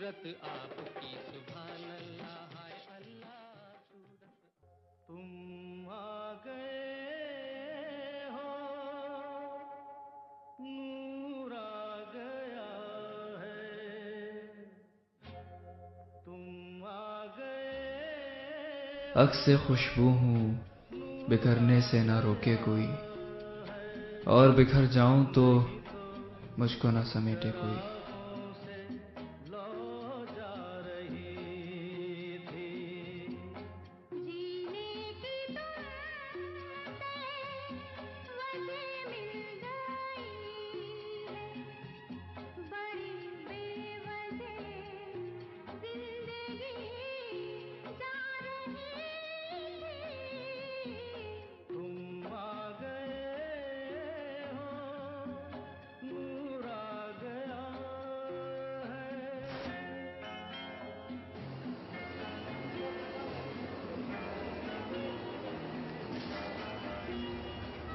सूरत आपकी सुभान अल्लाह, हाय अल्लाह सूरत। तुम आ गए हो, नूर आ गया है, तुम आ गए। अक्स से खुशबू हूँ बिखरने से ना रोके कोई, और बिखर जाऊं तो मुझको ना समेटे कोई।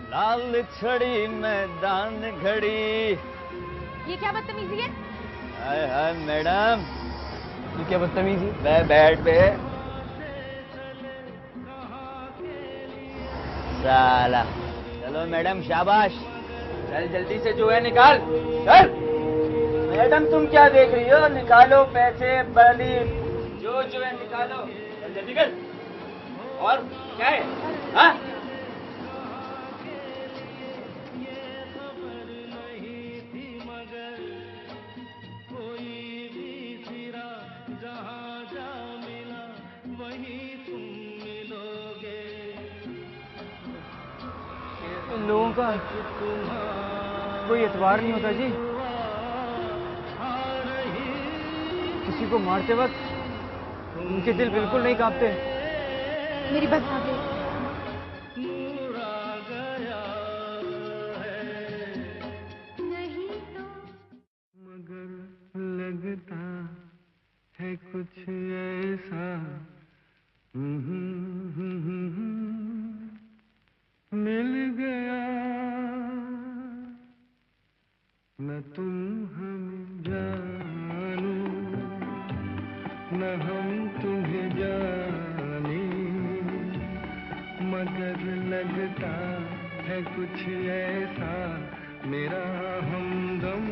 लाल छड़ी मैदान घड़ी। ये क्या बदतमीजी है? हाय हाय मैडम, ये क्या बदतमीजी? बैठ बे साला। चलो मैडम शाबाश, चल जल्दी से जो है निकाल। चल मैडम, तुम क्या देख रही हो? निकालो पैसे बली, जो है निकालो, चल जल्दी कर। और क्या है? हाँ इन लोगों का कोई एतबार नहीं होता जी। किसी को मारते वक्त उनके दिल बिल्कुल नहीं कांपते। मेरी बस आ गई। मगर लगता है कुछ ऐसा, मिल गया न तुम हमें जानू, न हम तुम्हें जाने, मगर लगता है कुछ ऐसा, मेरा हमदम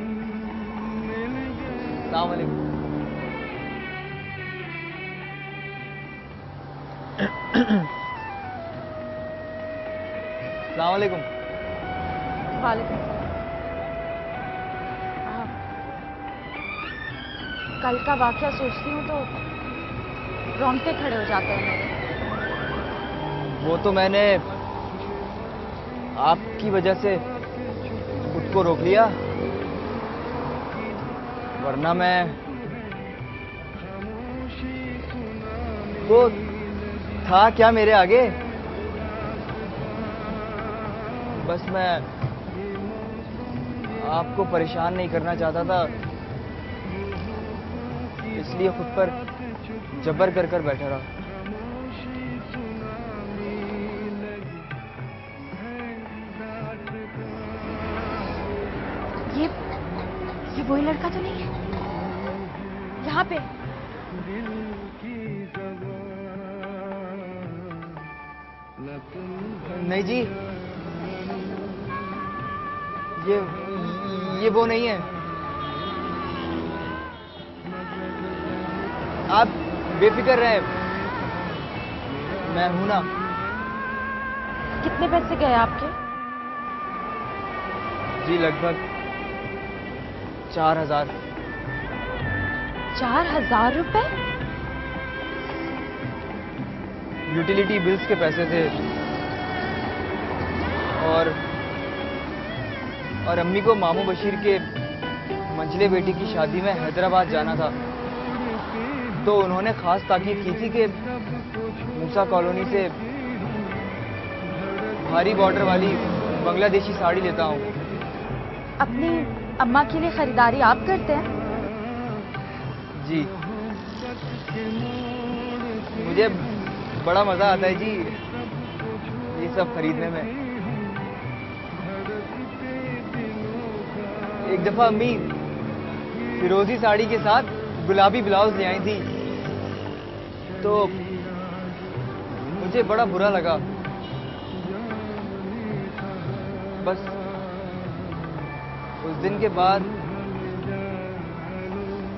मिल गया। अस्सलाम वालेकुम। अस्सलाम वालेकुम। वालेकुम सलाम। कल का वाकया सोचती हूँ तो रोंगटे खड़े हो जाते हैं मेरे। वो तो मैंने आपकी वजह से खुद को रोक लिया, वरना मैं वो था क्या मेरे आगे। बस मैं आपको परेशान नहीं करना चाहता था, इसलिए खुद पर जबर कर कर बैठा रहा। ये वही लड़का तो नहीं है यहाँ पे? नहीं जी, ये वो नहीं है। आप बेफिक्र रहे, मैं हूं ना। कितने पैसे गए आपके? जी लगभग 4000। 4000 रुपए? यूटिलिटी बिल्स के पैसे थे, और अम्मी को मामू बशीर के मंझले बेटी की शादी में हैदराबाद जाना था, तो उन्होंने खास ताकीद की थी कि मूसा कॉलोनी से भारी बॉर्डर वाली बांग्लादेशी साड़ी लेता हूँ। अपनी अम्मा के लिए खरीदारी आप करते हैं? जी, मुझे बड़ा मजा आता है जी ये सब खरीदने में। एक दफा अम्मी फिरोजी साड़ी के साथ गुलाबी ब्लाउज ले आई थी तो मुझे बड़ा बुरा लगा। बस उस दिन के बाद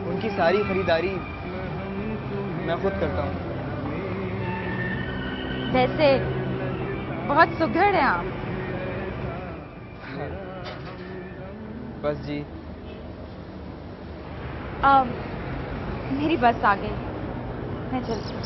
उनकी सारी खरीदारी मैं खुद करता हूँ। वैसे बहुत सुघड़ हैं आप। बस जी। मेरी बस आ गई, मैं चलती हूँ।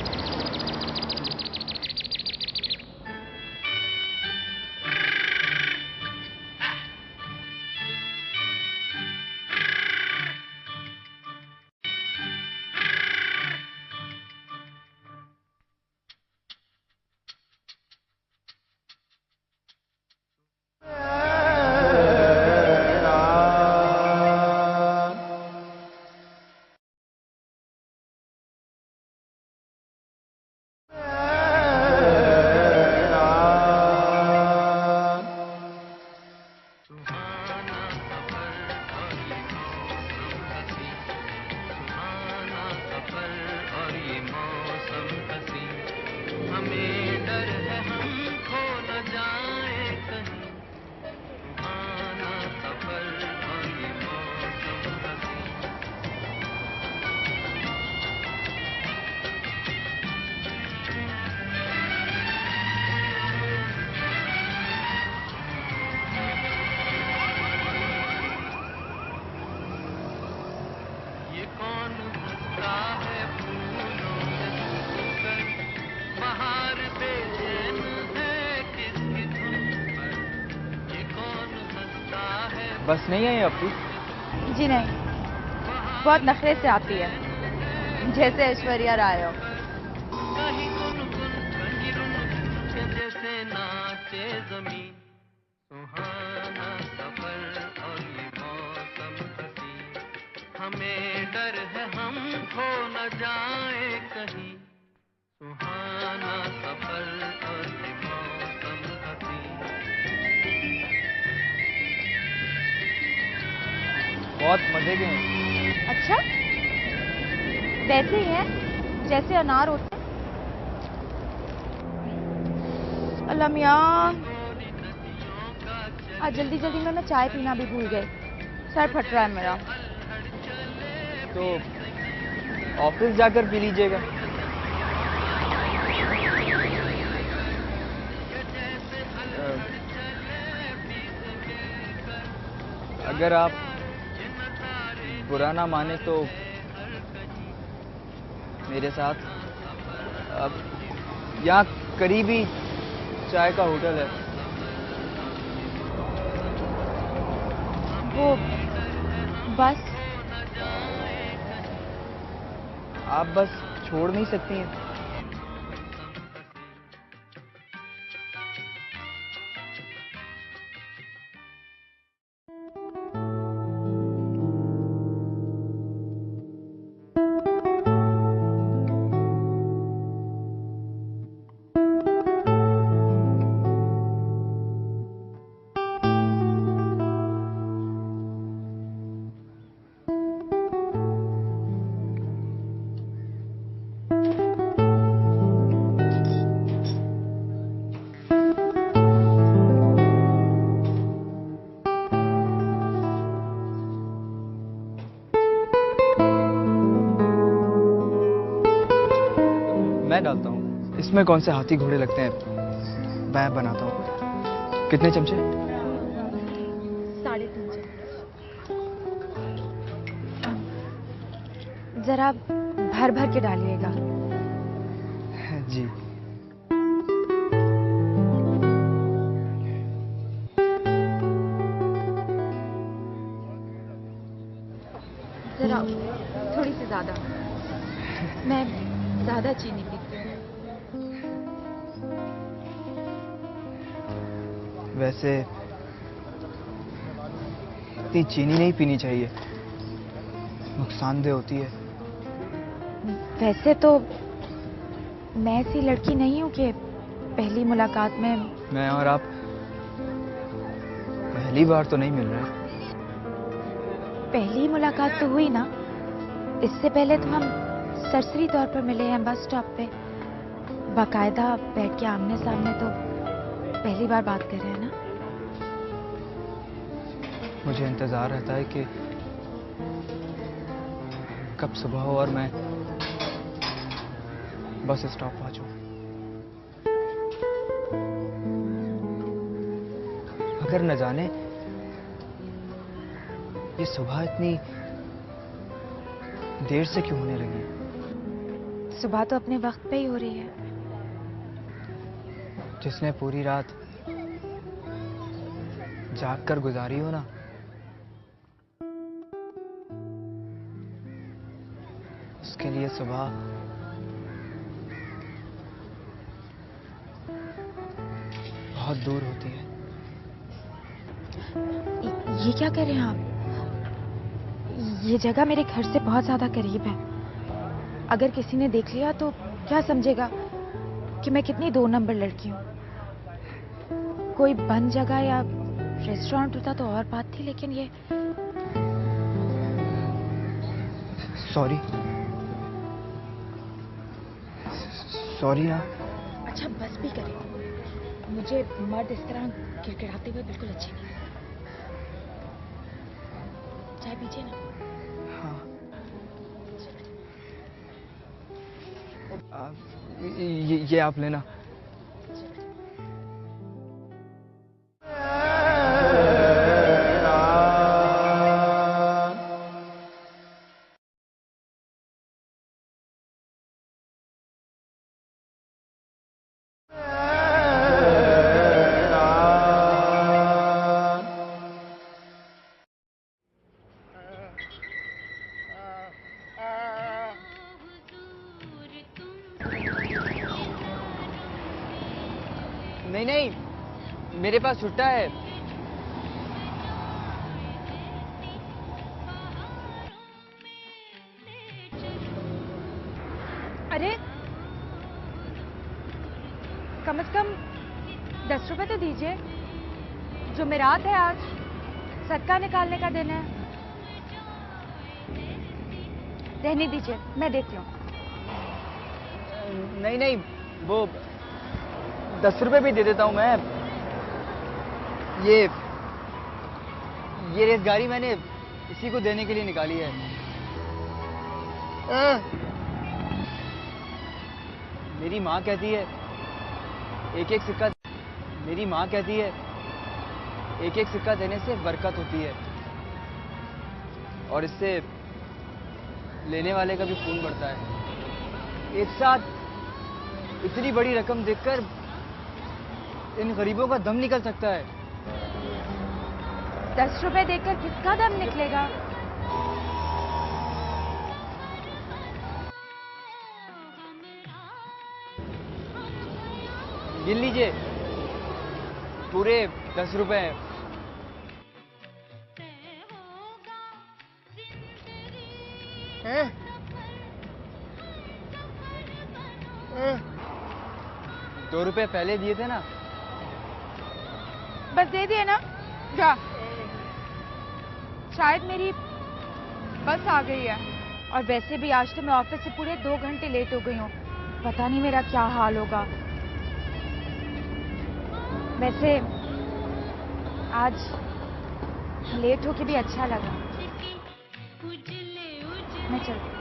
बस नहीं आई आपकी? जी नहीं, बहुत नखरे से आती है, जैसे ऐश्वर्या राय हो। जैसे नाचे जमीन, सुहाना सफर और ये मौसम हसीन, हमें डर है हम खो न जाए कहीं, सुहाना सफर और ये मौसम हसीन। बहुत मजे के हैं। अच्छा, वैसे ही है जैसे अनार होते हैं। अल्लाह मियां, आज जल्दी जल्दी में मैं चाय पीना भी भूल गई, सर फट रहा है मेरा। तो ऑफिस जाकर पी लीजिएगा। अगर आप बुरा ना माने तो मेरे साथ अब यहाँ करीबी चाय का होटल है, वो बस आप बस छोड़ नहीं सकती हैं। मैं डालता हूँ, इसमें कौन से हाथी घोड़े लगते हैं, मैं बनाता हूँ। कितने चमचे? 3.5 चम्मच। जरा भर भर के डालिएगा। जी। जरा थोड़ी सी ज्यादा, मैं ज्यादा चीनी पीती हूँ। वैसे इतनी चीनी नहीं पीनी चाहिए, नुकसानदेह होती है। वैसे तो मैं ऐसी लड़की नहीं हूँ कि पहली मुलाकात में। मैं और आप पहली बार तो नहीं मिल रहे। पहली मुलाकात तो हुई ना, इससे पहले तो हम सरसरी तौर पर मिले हैं बस स्टॉप पे, बाकायदा बैठ के आमने सामने, तो पहली बार बात कर रहे हैं ना। मुझे इंतजार रहता है कि कब सुबह हो और मैं बस स्टॉप पहुंचूं। अगर न जाने ये सुबह इतनी देर से क्यों होने लगी। सुबह तो अपने वक्त पे ही हो रही है। जिसने पूरी रात जाग कर गुजारी हो ना, उसके लिए सुबह बहुत दूर होती है। ये क्या कर रहे हैं आप? ये जगह मेरे घर से बहुत ज्यादा करीब है। अगर किसी ने देख लिया तो क्या समझेगा कि मैं कितनी 2 नंबर लड़की हूँ। कोई बंद जगह या रेस्टोरेंट होता तो और बात थी, लेकिन ये सॉरी यार। अच्छा बस भी करें, मुझे मर्द इस तरह गिड़गिड़ाते हुए बिल्कुल अच्छे नहीं लगते। चाय पीजिए ना। हाँ। ये आप लेना। नहीं नहीं, मेरे पास छुट्टा है। अरे कम से कम 10 रुपए तो दीजिए। जुमेरात है आज, सदका निकालने का दिन है। रहने दीजिए, मैं देख लूं। नहीं नहीं, वो 10 रुपए भी दे देता हूं मैं। ये रेसगाड़ी मैंने इसी को देने के लिए निकाली है। मेरी माँ कहती है एक एक सिक्का, मेरी माँ कहती है एक एक सिक्का देने से बरकत होती है और इससे लेने वाले का भी खून बढ़ता है। एक साथ इतनी बड़ी रकम देखकर इन गरीबों का दम निकल सकता है। 10 रुपए देकर किसका दम निकलेगा? गिन लीजिए, पूरे 10 रुपए हैं। दो रुपए पहले दिए थे ना। बस दे दिए ना, जा। शायद मेरी बस आ गई है, और वैसे भी आज तो मैं ऑफिस से पूरे 2 घंटे लेट हो गई हूँ। पता नहीं मेरा क्या हाल होगा। वैसे आज लेट होके भी अच्छा लगा। मैं चलती हूँ।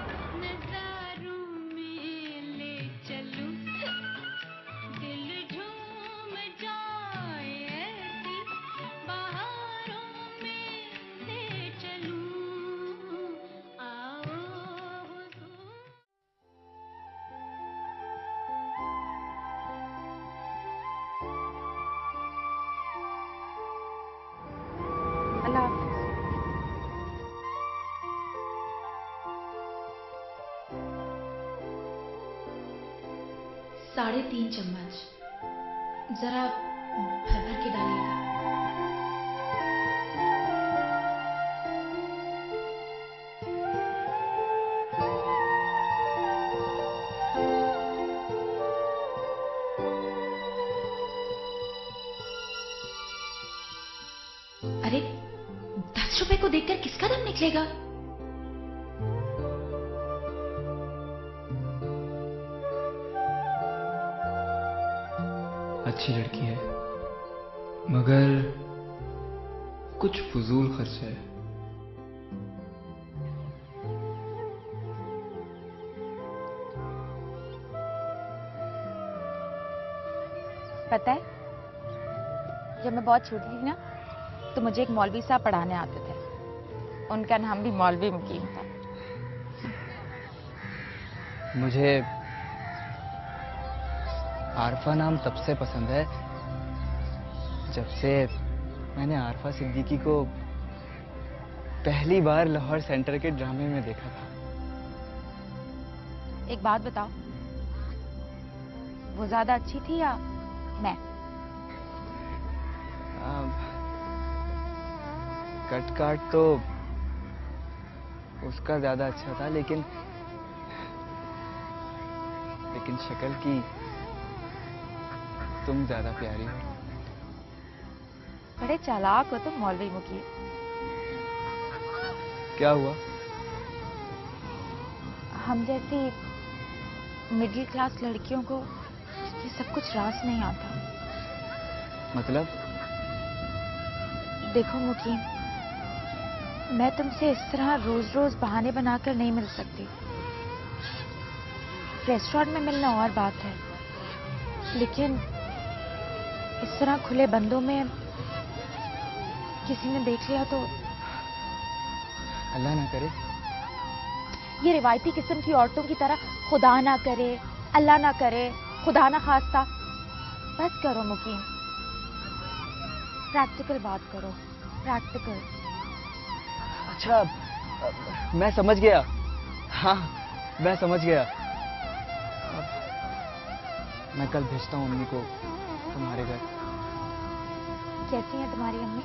अल्लाह हाफिज। 3.5 चम्मच, जरा भर भर के डालिएगा। अरे 10 रुपए को देखकर किसका दम निकलेगा? अच्छी लड़की है, मगर कुछ फजूल खर्च है। पता है, जब मैं बहुत छोटी थी ना, तो मुझे एक मौलवी साहब पढ़ाने आते थे। उनका नाम भी मौलवी मुकीम था। मुझे आरफा नाम तब से पसंद है जब से मैंने आरफा सिद्दीकी को पहली बार लाहौर सेंटर के ड्रामे में देखा था। एक बात बताओ, वो ज्यादा अच्छी थी या मैं? कट काट तो उसका ज्यादा अच्छा था, लेकिन शक्ल की तुम ज्यादा प्यारी हो। बड़े चालाक हो तुम मौलवी मुकीम। क्या हुआ? हम जैसी मिडिल क्लास लड़कियों को ये सब कुछ रास नहीं आता। मतलब? देखो मुकीम, मैं तुमसे इस तरह रोज रोज बहाने बनाकर नहीं मिल सकती। रेस्टोरेंट में मिलना और बात है, लेकिन इस तरह खुले बंदों में किसी ने देख लिया तो? अल्लाह ना करे। ये रिवायती किस्म की औरतों की तरह खुदा ना करे, अल्लाह ना करे, खुदा ना खास्ता। बस करो मुकीम, प्रैक्टिकल बात करो, प्रैक्टिकल। अच्छा, मैं समझ गया। हाँ, मैं समझ गया। मैं कल भेजता हूँ अम्मी को तुम्हारे घर। कैसी है तुम्हारी अम्मी?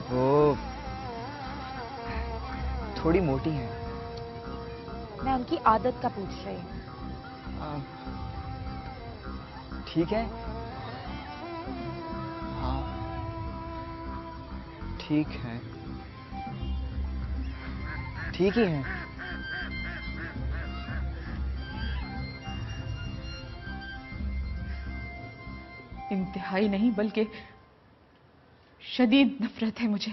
वो थोड़ी मोटी है। मैं उनकी आदत का पूछ रही हूँ। ठीक है। हाँ, ठीक है, ठीक ही है। इंतहाई नहीं बल्कि शदीद नफरत है मुझे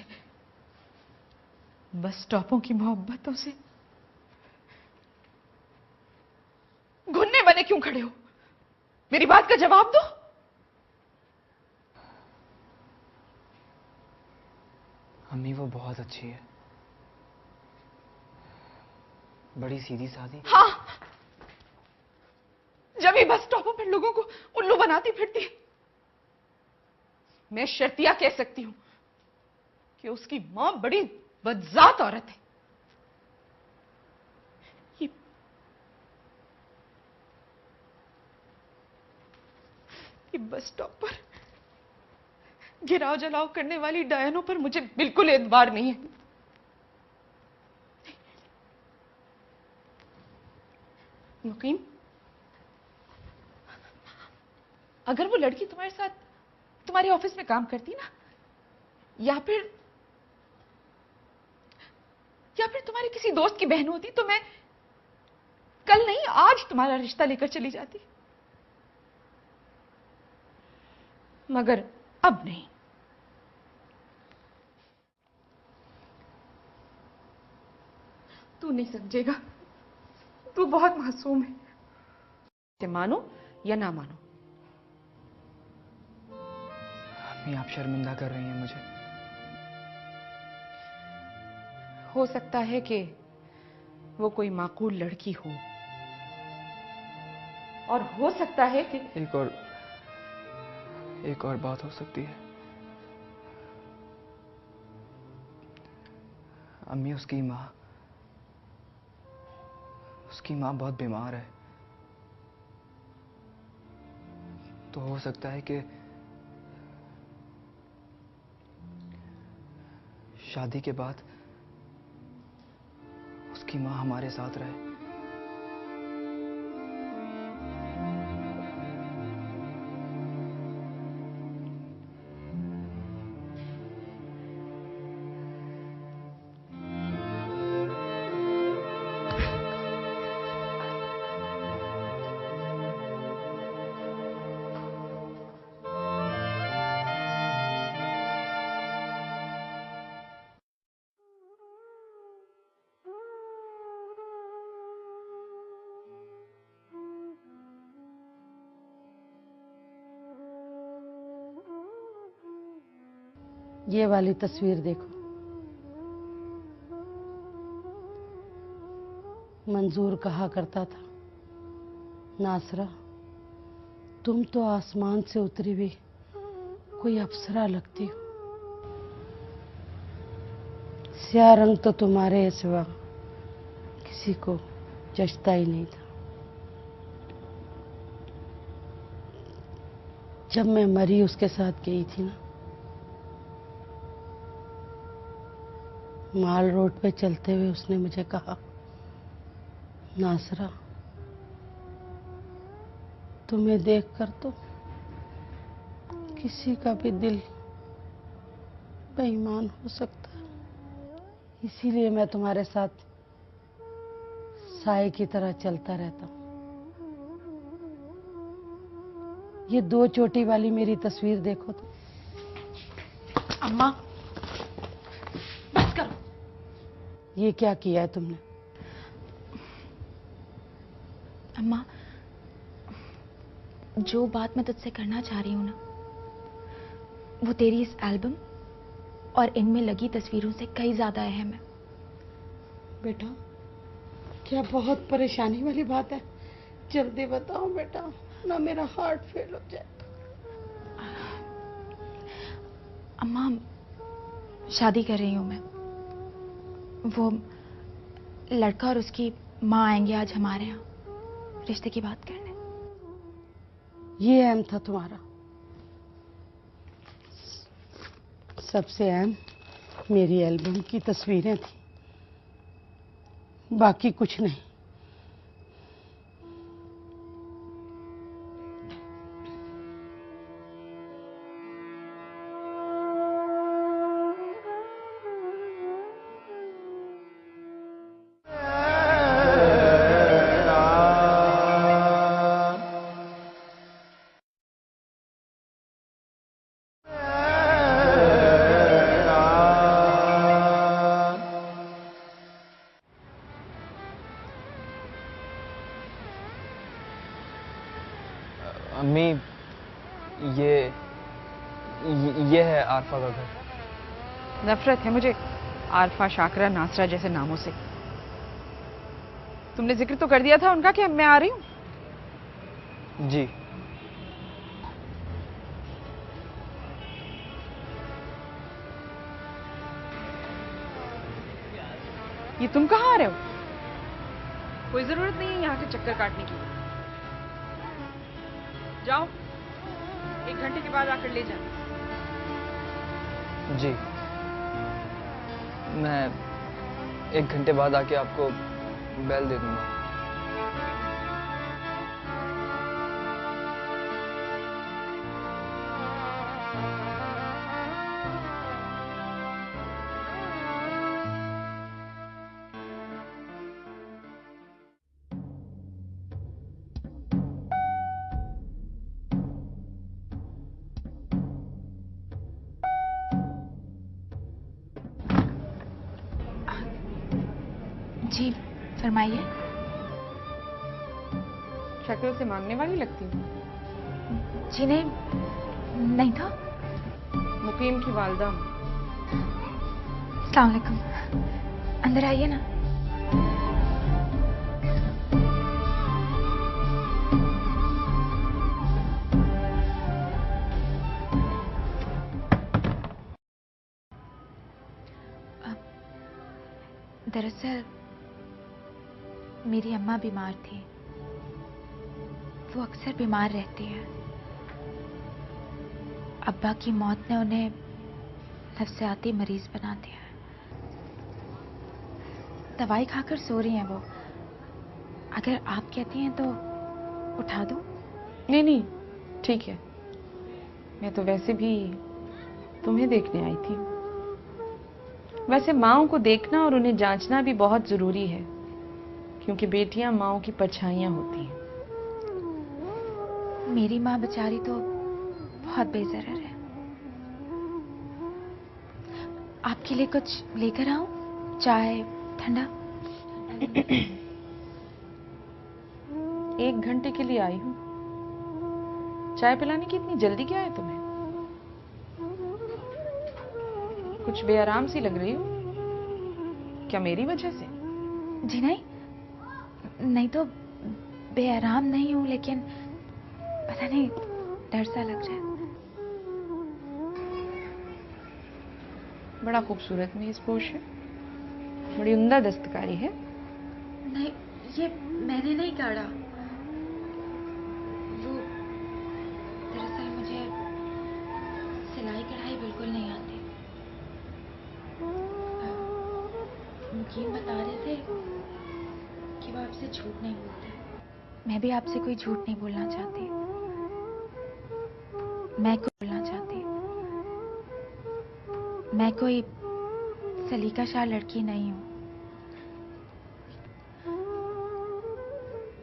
बस स्टॉपों की मोहब्बतों से। घुन्ने बने क्यों खड़े हो? मेरी बात का जवाब दो। अम्मी वो बहुत अच्छी है, बड़ी सीधी सादी। हाँ, जब ही बस स्टॉपों पर लोगों को उल्लू बनाती फिरती है, मैं शर्तिया कह सकती हूं कि उसकी मां बड़ी बदजात औरत है। ये बस स्टॉप पर गिराव जलाव करने वाली डायनों पर मुझे बिल्कुल एतबार नहीं है। मुकीम, अगर वो लड़की तुम्हारे साथ तुम्हारे ऑफिस में काम करती ना, या फिर तुम्हारे किसी दोस्त की बहन होती, तो मैं कल नहीं आज तुम्हारा रिश्ता लेकर चली जाती। मगर अब नहीं। तू नहीं समझेगा, तू बहुत मासूम है। मानो या ना मानो। अम्मी आप शर्मिंदा कर रही हैं मुझे। हो सकता है कि वो कोई माकूल लड़की हो, और हो सकता है कि एक और बात हो सकती है। अम्मी उसकी माँ बहुत बीमार है, तो हो सकता है कि शादी के बाद उसकी माँ हमारे साथ रहे। ये वाली तस्वीर देखो। मंजूर कहा करता था, नासरा तुम तो आसमान से उतरी हुई कोई अप्सरा लगती हो। स्याह रंग तो तुम्हारे सिवा किसी को जचता ही नहीं था। जब मैं मरी उसके साथ गई थी ना, माल रोड पे चलते हुए उसने मुझे कहा, नासरा तुम्हें देखकर तो किसी का भी दिल बेईमान हो सकता है, इसीलिए मैं तुम्हारे साथ साए की तरह चलता रहता हूं। ये 2 चोटी वाली मेरी तस्वीर देखो तो। अम्मा बस करो। ये क्या किया है तुमने? अम्मा, जो बात मैं तुझसे करना चाह रही हूं ना, वो तेरी इस एल्बम और इनमें लगी तस्वीरों से कई ज्यादा अहम है। बेटा, क्या बहुत परेशानी वाली बात है? जल्दी बताओ बेटा, ना मेरा हार्ट फेल हो जाए। अम्मा, शादी कर रही हूं मैं। वो लड़का और उसकी माँ आएंगे आज हमारे यहाँ रिश्ते की बात करने। ये अहम था तुम्हारा? सबसे अहम मेरी एल्बम की तस्वीरें थी, बाकी कुछ नहीं। अम्मी, ये है आरफा का घर। नफरत है मुझे आरफा, शाकरा, नासरा जैसे नामों से। तुमने जिक्र तो कर दिया था उनका कि मैं आ रही हूं। जी। ये तुम कहाँ आ रहे हो? कोई जरूरत नहीं है यहाँ के चक्कर काटने की। जाओ, 1 घंटे के बाद आकर ले जाना। जी, मैं 1 घंटे बाद आके आपको बेल दे दूंगा। जी फरमाइए। शक्ल से मांगने वाली लगती हूँ। जी नहीं था। मुकीम की वालदा हूँ। अस्सलाम वालेकुम। अंदर आइए ना। दरअसल मेरी अम्मा बीमार थी। वो अक्सर बीमार रहती है। अब्बा की मौत ने उन्हें नफ्सियाती मरीज बना दिया है। दवाई खाकर सो रही हैं वो। अगर आप कहती हैं तो उठा दूं? नहीं, ठीक है। मैं तो वैसे भी तुम्हें देखने आई थी। वैसे माँओं को देखना और उन्हें जांचना भी बहुत जरूरी है, क्योंकि बेटियां माँओं की परछाइयां होती हैं। मेरी माँ बेचारी तो बहुत बेजरर है। आपके लिए कुछ लेकर आऊं? चाय, ठंडा? 1 घंटे के लिए आई हूँ। चाय पिलाने की इतनी जल्दी क्या है तुम्हें? कुछ बेआराम सी लग रही हो। क्या मेरी वजह से? जी नहीं, नहीं तो बेआराम नहीं हूँ, लेकिन पता नहीं डर सा लग रहा है। बड़ा खूबसूरत वेशभूष है, बड़ी उम्दा दस्तकारी है। नहीं, ये मैंने नहीं काढ़ा। वो दरअसल मुझे सिलाई कढ़ाई बिल्कुल नहीं आती। मुकीम बता रहे थे कि वो आपसे झूठ नहीं बोलते। मैं भी आपसे कोई झूठ नहीं बोलना चाहती। मैं कोई बोलना चाहती। मैं कोई सलीकाशाह लड़की नहीं हूं।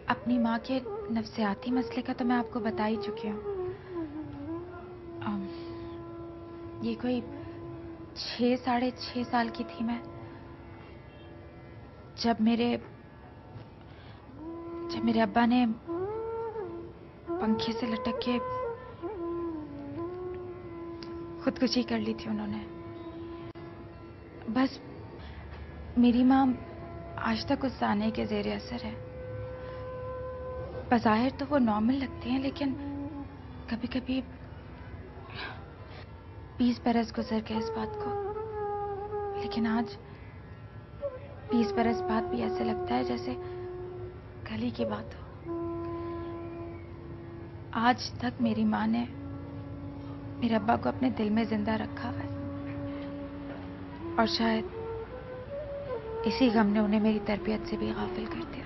अपनी माँ के नफ्सियाती मसले का तो मैं आपको बता ही चुकी हूँ। ये कोई 6-6.5 साल की थी मैं, जब मेरे अब्बा ने पंखे से लटक के खुदकुशी कर ली थी उन्होंने। बस मेरी माँ आज तक उस साने के ज़ेरे असर है। बज़ाहिर तो वो नॉर्मल लगती हैं, लेकिन कभी कभी 20 बरस गुजर गए इस बात को, लेकिन आज 20 बरस बाद भी ऐसे लगता है जैसे कल ही की बात हो। आज तक मेरी माँ ने मेरे अब्बा को अपने दिल में जिंदा रखा है, और शायद इसी गम ने उन्हें मेरी तरबियत से भी गाफिल कर दिया।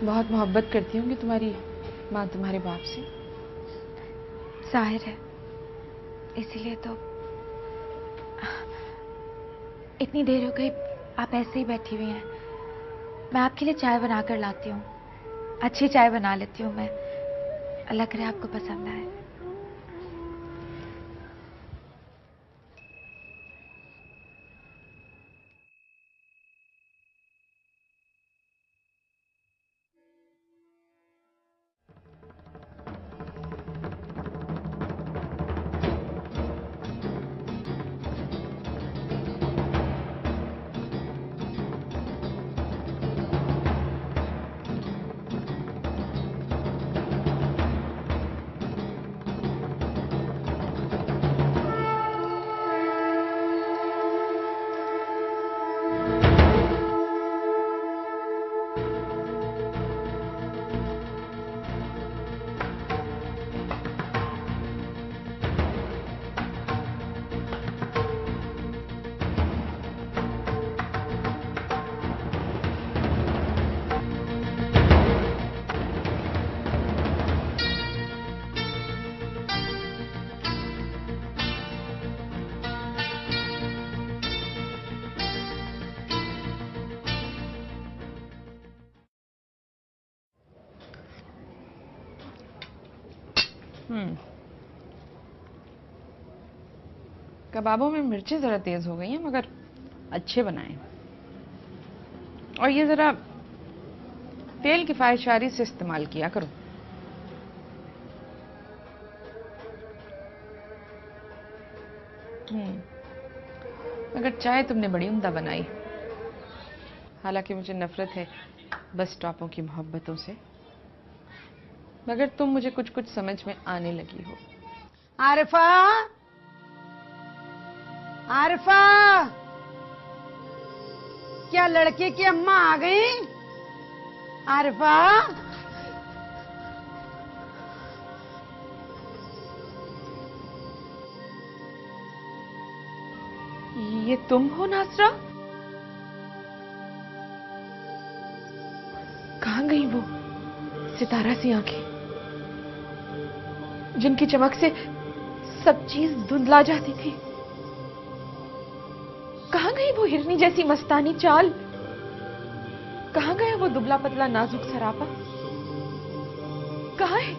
बहुत मोहब्बत करती होंगी तुम्हारी माँ तुम्हारे बाप से। जाहिर है, इसीलिए तो। इतनी देर हो गई, आप ऐसे ही बैठी हुई हैं। मैं आपके लिए चाय बना कर लाती हूँ। अच्छी चाय बना लेती हूँ मैं। अल्लाह करे आपको पसंद आए। कबाबों में मिर्चें जरा तेज हो गई हैं, मगर अच्छे बनाए। और ये जरा तेल किफायतशारी से इस्तेमाल किया करो। मगर चाय तुमने बड़ी उम्दा बनाई। हालांकि मुझे नफरत है बस स्टॉपों की मोहब्बतों से, मगर तुम मुझे कुछ कुछ समझ में आने लगी हो। आरिफा, आरिफा, क्या लड़के की अम्मा आ गई? आरिफा, ये तुम हो नासरा? कहां गई वो सितारा सी आंखें, जिनकी चमक से सब चीज धुंधला जाती थी? कहां गई वो हिरनी जैसी मस्तानी चाल? कहां गया वो दुबला पतला नाजुक सरापा? कहां है?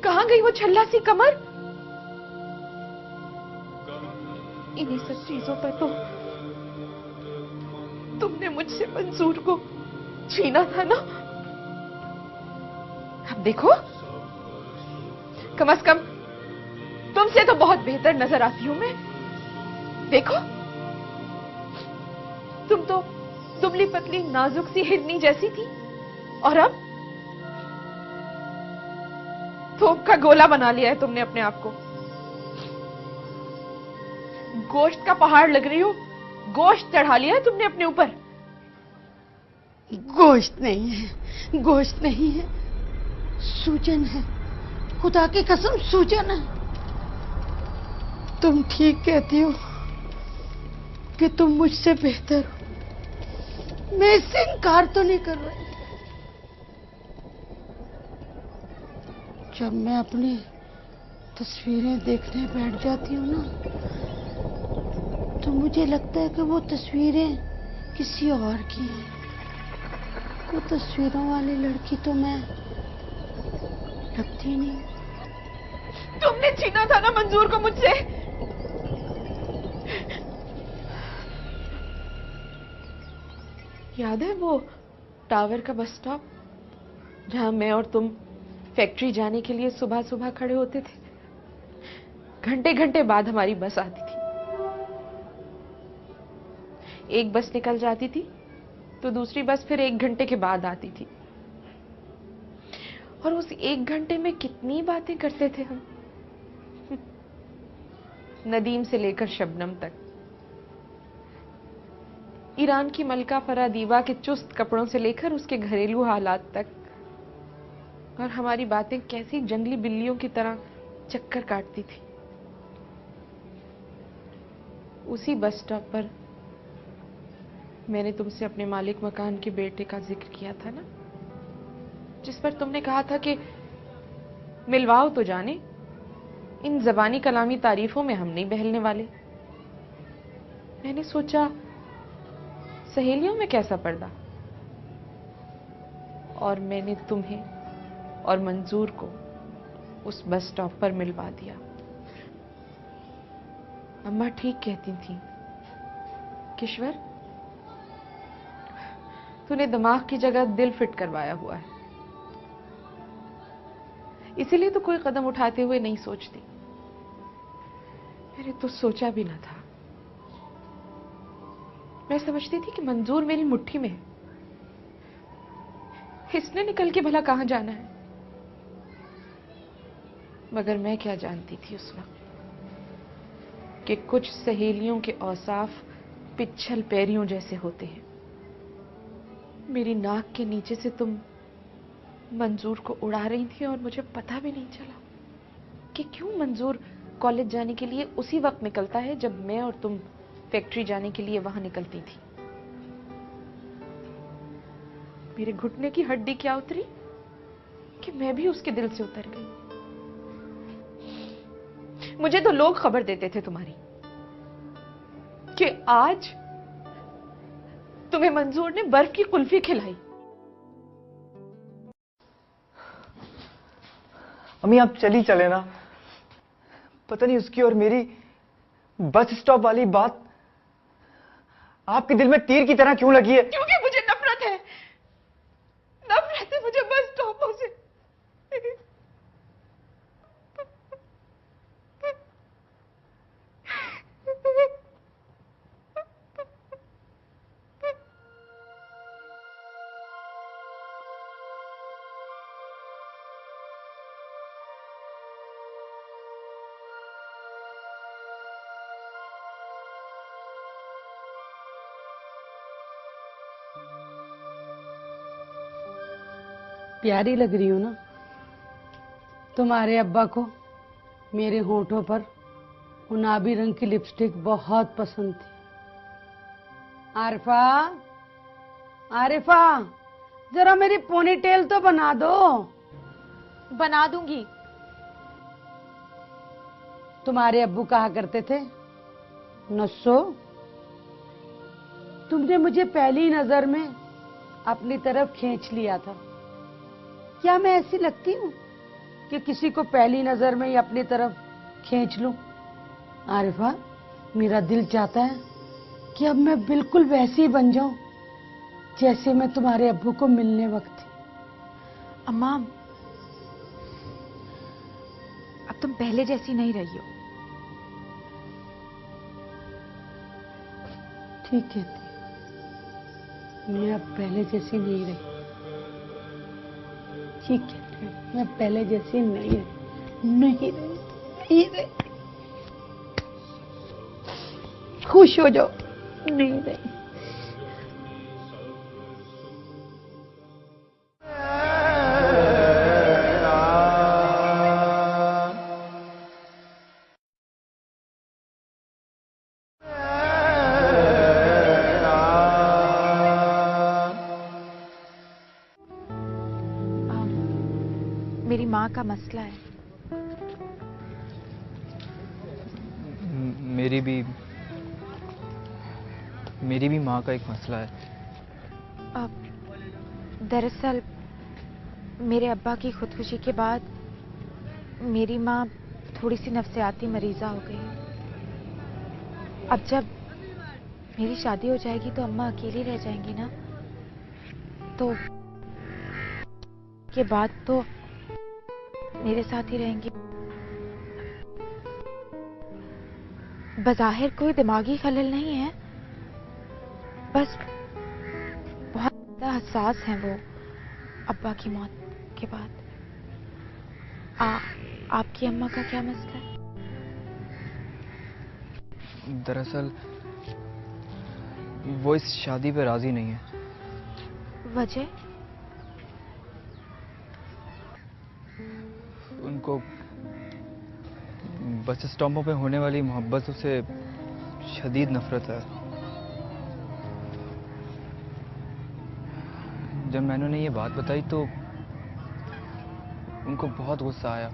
कहां गई वो छल्ला सी कमर? इन्हीं सब चीजों पर तो तुमने मुझसे मंसूर को छीना था ना। अब देखो, कम से कम तुमसे तो बहुत बेहतर नजर आती हूं मैं। देखो, तुम तो दुबली पतली नाजुक सी हिरनी जैसी थी, और अब थोक का गोला बना लिया है तुमने अपने आप को। गोश्त का पहाड़ लग रही हो, गोश्त चढ़ा लिया है तुमने अपने ऊपर। गोश्त नहीं है, गोश्त नहीं है, सूजन है, खुदा की कसम सूजन है। तुम ठीक कहती हो कि तुम मुझसे बेहतर हो, मैं इससे इनकार तो नहीं कर रही। जब मैं अपनी तस्वीरें देखने बैठ जाती हूँ ना, तो मुझे लगता है कि वो तस्वीरें किसी और की हैं। वो तस्वीरों वाली लड़की तो मैं लगती नहीं। तुमने छीना था ना मंजूर को मुझसे। याद है वो टावर का बस स्टॉप, जहां मैं और तुम फैक्ट्री जाने के लिए सुबह सुबह खड़े होते थे? घंटे घंटे बाद हमारी बस आती थी। एक बस निकल जाती थी तो दूसरी बस फिर 1 घंटे के बाद आती थी, और उस 1 घंटे में कितनी बातें करते थे हम। नदीम से लेकर शबनम तक, ईरान की मलका फरादीवा के चुस्त कपड़ों से लेकर उसके घरेलू हालात तक, और हमारी बातें कैसी जंगली बिल्लियों की तरह चक्कर काटती थी। उसी बस स्टॉप पर मैंने तुमसे अपने मालिक मकान के बेटे का जिक्र किया था ना, जिस पर तुमने कहा था कि मिलवाओ तो जाने, इन जबानी कलामी तारीफों में हम नहीं बहलने वाले। मैंने सोचा सहेलियों में कैसा पर्दा, और मैंने तुम्हें और मंजूर को उस बस स्टॉप पर मिलवा दिया। अम्मा ठीक कहती थी, किश्वर, तूने दिमाग की जगह दिल फिट करवाया हुआ है, इसीलिए तो कोई कदम उठाते हुए नहीं सोचती। मैंने तो सोचा भी ना था। मैं समझती थी कि मंजूर मेरी मुट्ठी में है, इसने निकल के भला कहां जाना है। मगर मैं क्या जानती थी उस वक्त कि कुछ सहेलियों के औसाफ पिच्छल पैरियों जैसे होते हैं। मेरी नाक के नीचे से तुम मंजूर को उड़ा रही थी और मुझे पता भी नहीं चला कि क्यों मंजूर कॉलेज जाने के लिए उसी वक्त निकलता है जब मैं और तुम फैक्ट्री जाने के लिए वहां निकलती थी। मेरे घुटने की हड्डी क्या उतरी कि मैं भी उसके दिल से उतर गई। मुझे तो लोग खबर देते थे तुम्हारी कि आज तुम्हें मंजूर ने बर्फ की कुल्फी खिलाई। अम्मी आप चली चले ना। पता नहीं उसकी और मेरी बस स्टॉप वाली बात आपके दिल में तीर की तरह क्यों लगी है? क्योंकि मुझे नफरत है, नफरत है मुझे बस स्टॉपों से। प्यारी लग रही हो ना? तुम्हारे अब्बा को मेरे होठों पर गुलाबी रंग की लिपस्टिक बहुत पसंद थी। आरिफा, आरिफा, जरा मेरी पोनी टेल तो बना दो। बना दूंगी। तुम्हारे अब्बू कहा करते थे, नस्सो, तुमने मुझे पहली नजर में अपनी तरफ खींच लिया था। क्या मैं ऐसी लगती हूँ कि किसी को पहली नजर में ही अपनी तरफ खींच लूं? आरिफा, मेरा दिल चाहता है कि अब मैं बिल्कुल वैसी बन जाऊं जैसे मैं तुम्हारे अब्बू को मिलने वक्त थी। अम्मा, तुम पहले जैसी नहीं रही हो। ठीक है, मैं अब पहले जैसी नहीं रही। ठीक है, मैं पहले जैसी नहीं रही, नहीं रही, नहीं रही। खुश हो जाओ, नहीं रही। मेरी माँ का मसला है। मेरी भी माँ का एक मसला है। दरअसल मेरे अब्बा की खुदकुशी के बाद मेरी माँ थोड़ी सी नफ्सियाती मरीजा हो गई। अब जब मेरी शादी हो जाएगी तो अम्मा अकेली रह जाएंगी ना, तो के बाद तो मेरे साथ ही रहेंगी। बज़ाहिर कोई दिमागी खलल नहीं है, बस बहुत ज्यादा हसास हैं वो अब्बा की मौत के बाद। आपकी अम्मा का क्या मसला है? दरअसल वो इस शादी पे राजी नहीं है। वजह? उनको बस स्टॉपों पे होने वाली मोहब्बतों से शदीद नफरत है। जब मैंने उन्हें ये बात बताई तो उनको बहुत गुस्सा आया।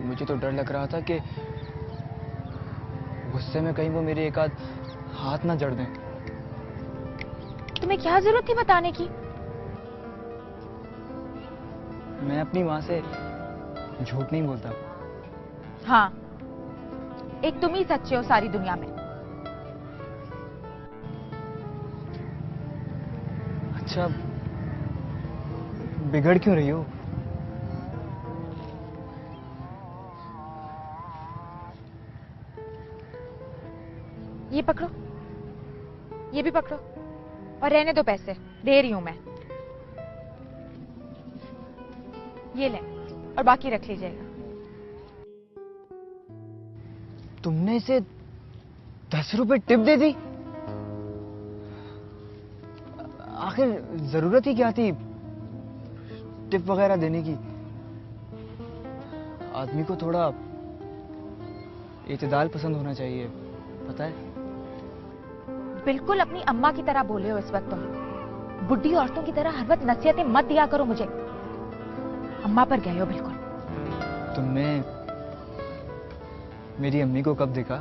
मुझे तो डर लग रहा था कि गुस्से में कहीं वो मेरे एक आध हाथ ना जड़ दें। तुम्हें क्या जरूरत थी बताने की? मैं अपनी माँ से झूठ नहीं बोलता। हाँ, एक तुम ही सच्चे हो सारी दुनिया में। अच्छा, बिगड़ क्यों रही हो? ये पकड़ो, ये भी पकड़ो और रहने दो, पैसे दे रही हूं मैं। ये ले और बाकी रख लीजिएगा। तुमने इसे 10 रुपए टिप दे दी? आखिर जरूरत ही क्या थी टिप वगैरह देने की? आदमी को थोड़ा इत्तेदाल पसंद होना चाहिए, पता है? बिल्कुल अपनी अम्मा की तरह बोले हो इस वक्त तुम। बुढ़ी औरतों की तरह हर वक्त नसीहतें मत दिया करो मुझे। अम्मा पर गए हो बिल्कुल। तुमने मेरी अम्मी को कब देखा?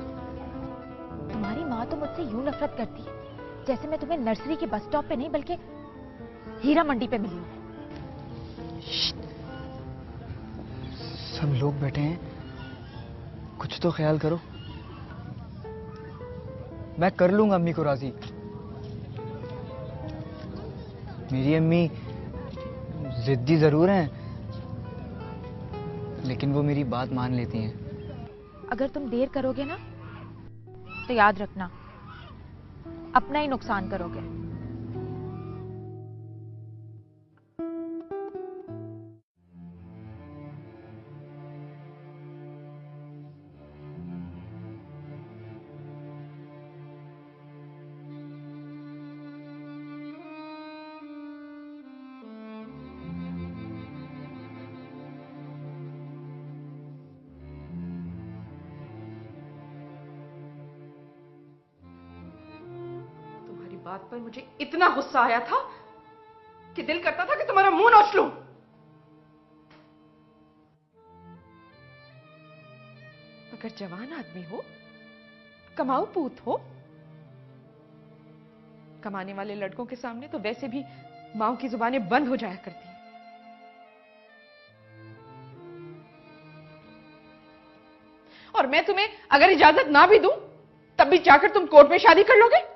तुम्हारी माँ तो मुझसे यूं नफरत करती है जैसे मैं तुम्हें नर्सरी के बस स्टॉप पे नहीं बल्कि हीरा मंडी पे मिली हूँ। सब लोग बैठे हैं, कुछ तो ख्याल करो। मैं कर लूंगा अम्मी को राजी। मेरी अम्मी जिद्दी जरूर हैं, लेकिन वो मेरी बात मान लेती हैं। अगर तुम देर करोगे ना तो याद रखना अपना ही नुकसान करोगे। बात पर मुझे इतना गुस्सा आया था कि दिल करता था कि तुम्हारा मुंह नोच लूं। अगर जवान आदमी हो, कमाऊ पूत हो, कमाने वाले लड़कों के सामने तो वैसे भी माओ की जुबानें बंद हो जाया करती हैं। और मैं तुम्हें अगर इजाजत ना भी दूं तब भी जाकर तुम कोर्ट में शादी कर लोगे?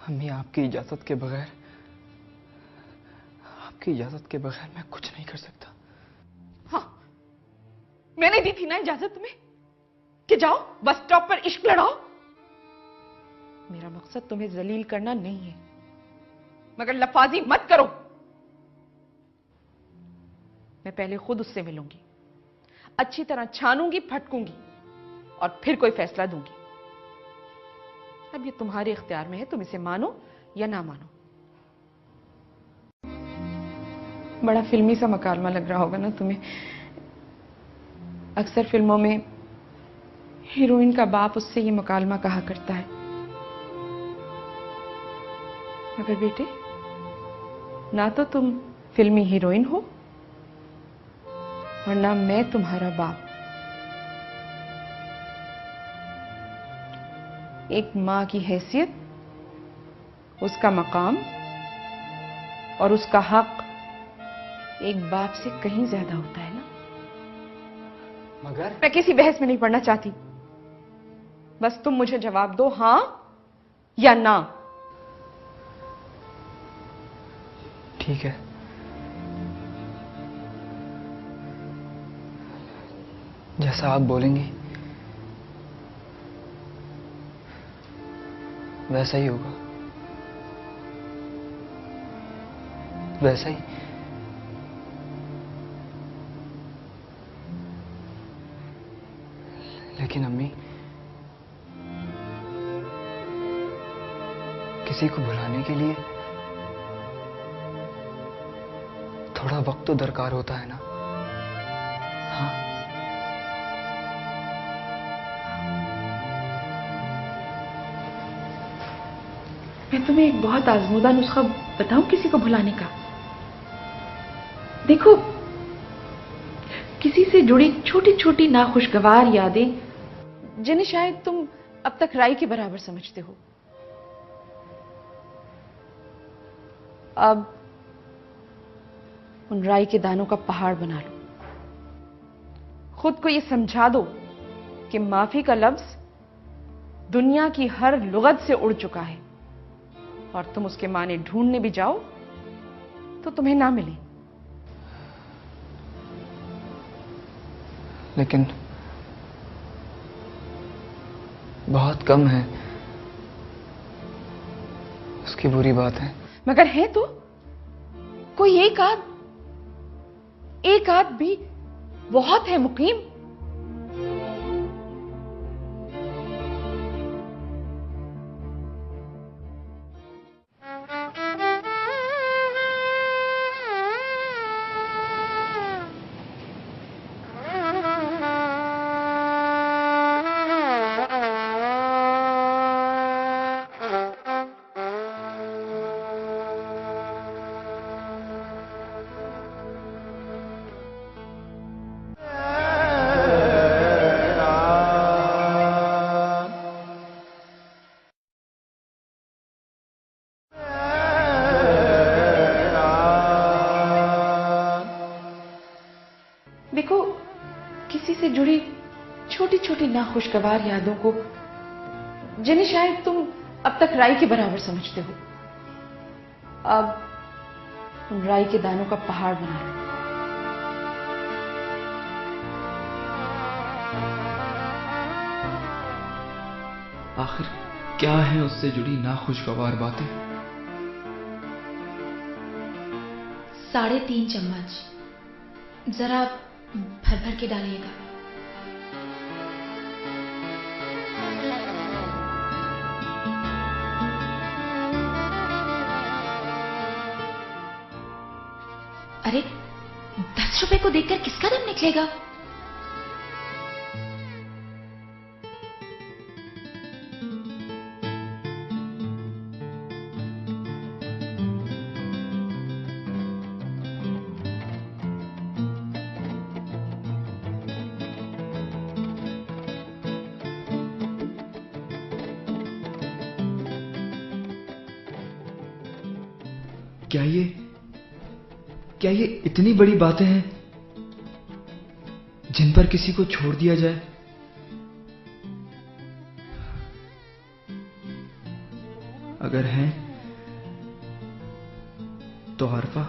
अम्मी, आपकी इजाजत के बगैर आपकी इजाजत के बगैर मैं कुछ नहीं कर सकता। हाँ, मैंने दी थी ना इजाजत तुम्हें कि जाओ बस स्टॉप पर इश्क लड़ाओ। मेरा मकसद तुम्हें जलील करना नहीं है, मगर लफाजी मत करो। मैं पहले खुद उससे मिलूंगी, अच्छी तरह छानूंगी, फटकूंगी और फिर कोई फैसला दूंगी। अब ये तुम्हारे इख्तियार में है, तुम इसे मानो या ना मानो। बड़ा फिल्मी सा मकालमा लग रहा होगा ना तुम्हें। अक्सर फिल्मों में हीरोइन का बाप उससे ये मुकालमा कहा करता है, मगर बेटे ना तो तुम फिल्मी हीरोइन हो और ना मैं तुम्हारा बाप। एक मां की हैसियत, उसका मकाम और उसका हक एक बाप से कहीं ज्यादा होता है ना। मगर मैं किसी बहस में नहीं पड़ना चाहती, बस तुम मुझे जवाब दो, हां या ना। ठीक है, जैसा आप बोलेंगी वैसा ही होगा, वैसा ही। लेकिन अम्मी, किसी को भुलाने के लिए थोड़ा वक्त तो दरकार होता है ना। हाँ, मैं तुम्हें एक बहुत आजमूदा नुस्खा बताऊं किसी को भुलाने का। देखो, किसी से जुड़ी छोटी छोटी नाखुशगवार यादें जिन्हें शायद तुम अब तक राई के बराबर समझते हो, अब उन राई के दानों का पहाड़ बना लो। खुद को यह समझा दो कि माफी का लफ्ज दुनिया की हर लुगत से उड़ चुका है और तुम उसके माने ढूंढने भी जाओ तो तुम्हें ना मिले। लेकिन बहुत कम है, उसकी बुरी बात है। मगर है तो कोई एक आध भी बहुत है मुकीम। देखो, किसी से जुड़ी छोटी छोटी नाखुशगवार यादों को जिन्हें शायद तुम अब तक राई के बराबर समझते हो, अब उन राई के दानों का पहाड़ बना लो। आखिर क्या है उससे जुड़ी नाखुशगवार बातें? 3.5 चम्मच, जरा भर भर के डालिएगा। अरे 10 रुपए को देखकर किसका दम निकलेगा? क्या ये इतनी बड़ी बातें हैं जिन पर किसी को छोड़ दिया जाए? अगर हैं तो आरफा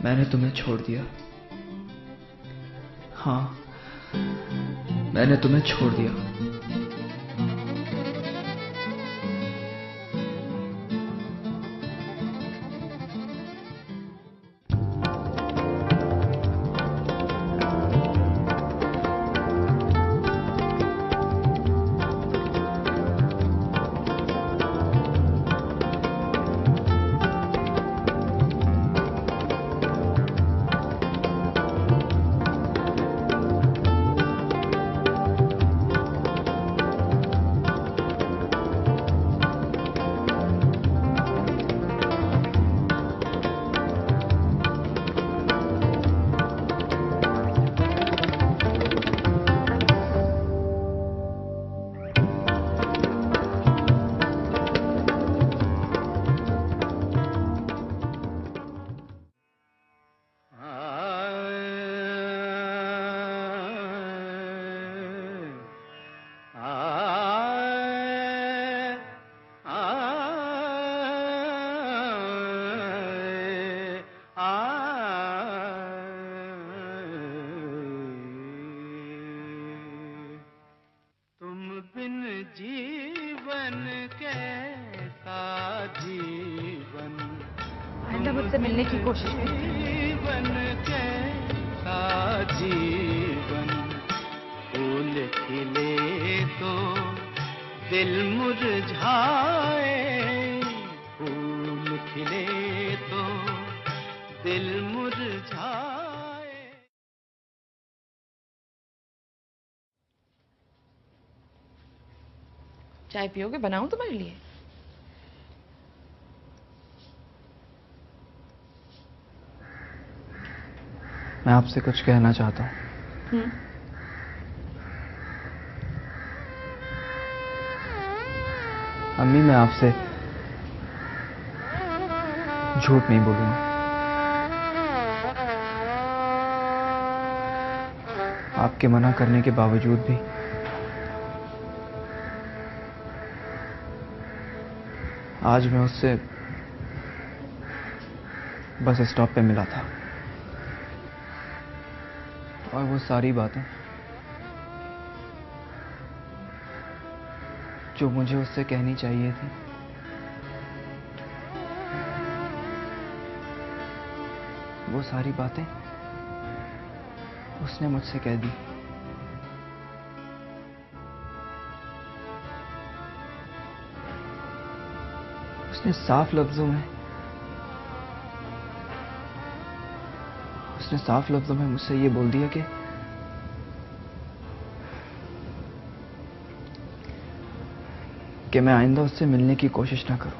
मैंने तुम्हें छोड़ दिया। हाँ, मैंने तुम्हें छोड़ दिया। आइंदा मुझसे मिलने की कोशिश करना। जीवन कैसा जीवन, फूल खिले तो दिल मुरझाए, फूल खिले तो दिल मुरझाए। चाय पियोगे? बनाऊं तुम्हारे लिए? मैं आपसे कुछ कहना चाहता हूँ। अम्मी, मैं आपसे झूठ नहीं बोलूंगा। आपके मना करने के बावजूद भी आज मैं उससे बस स्टॉप पे मिला था, और वो सारी बातें जो मुझे उससे कहनी चाहिए थी, वो सारी बातें उसने मुझसे कह दी। उसने साफ लफ्जों में मुझसे ये बोल दिया कि मैं आइंदा उससे मिलने की कोशिश ना करूं।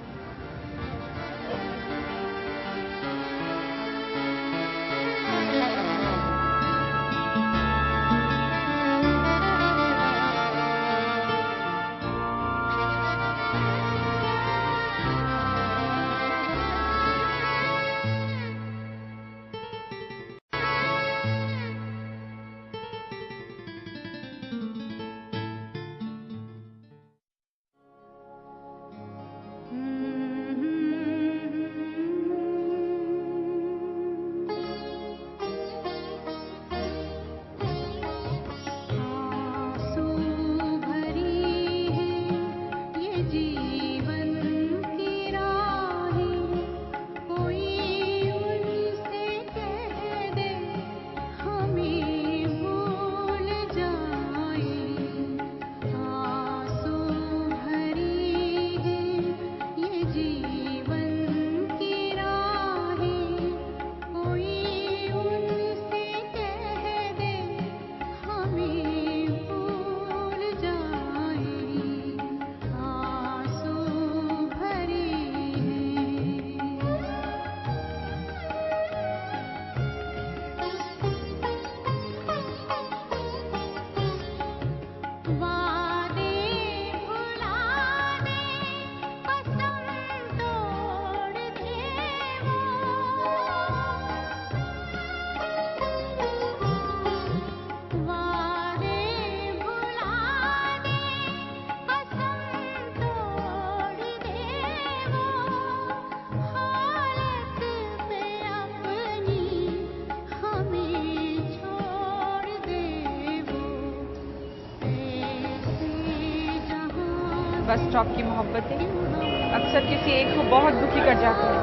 बस स्टॉप की मोहब्बतें अक्सर किसी एक को बहुत दुखी कर जाती हैं।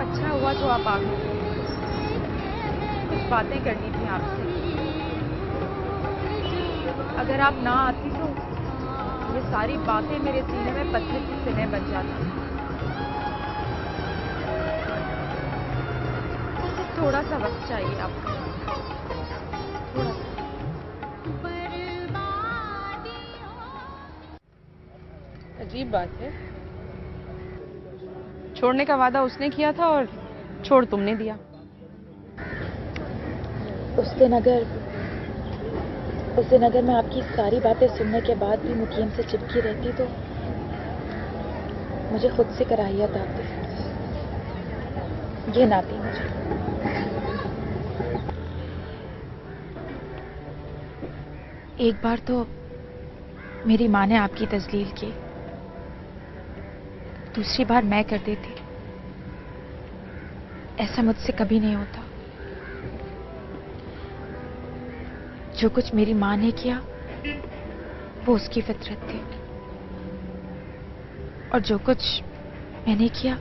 अच्छा हुआ तो आप आ गए, कुछ बातें करनी थी आपसे। अगर आप ना आती तो ये सारी बातें मेरे सीने में पत्थर की सिने बन जाती। सिर्फ थोड़ा सा वक्त चाहिए आपको, थोड़ा सा। अजीब बात है, छोड़ने का वादा उसने किया था और छोड़ तुमने दिया। उस दिन अगर मैं आपकी सारी बातें सुनने के बाद भी मुकीम से चिपकी रहती तो मुझे खुद से कराहियत आती। ये ना थी मुझे। एक बार तो मेरी माँ ने आपकी तजलील की, दूसरी बार मैं कर देती। ऐसा मुझसे कभी नहीं होता। जो कुछ मेरी माँ ने किया वो उसकी फितरत थी, और जो कुछ मैंने किया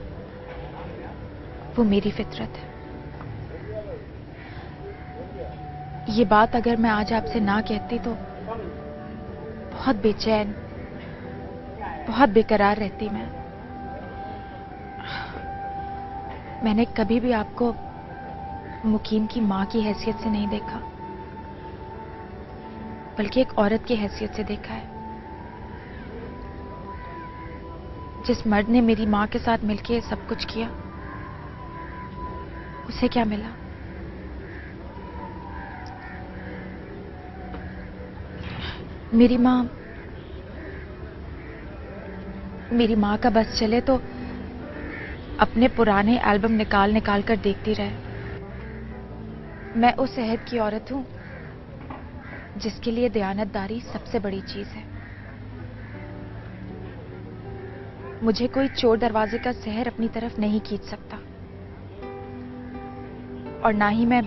वो मेरी फितरत है। ये बात अगर मैं आज आपसे ना कहती तो बहुत बेचैन, बहुत बेकरार रहती मैं। मैंने कभी भी आपको मुकीम की माँ की हैसियत से नहीं देखा, बल्कि एक औरत की हैसियत से देखा है। जिस मर्द ने मेरी माँ के साथ मिलकर सब कुछ किया, उसे क्या मिला? मेरी माँ का बस चले तो अपने पुराने एल्बम निकाल निकाल कर देखती रहे। मैं उस अहद की औरत हूं जिसके लिए दयानतदारी सबसे बड़ी चीज है। मुझे कोई चोर दरवाजे का सहर अपनी तरफ नहीं खींच सकता, और ना ही मैं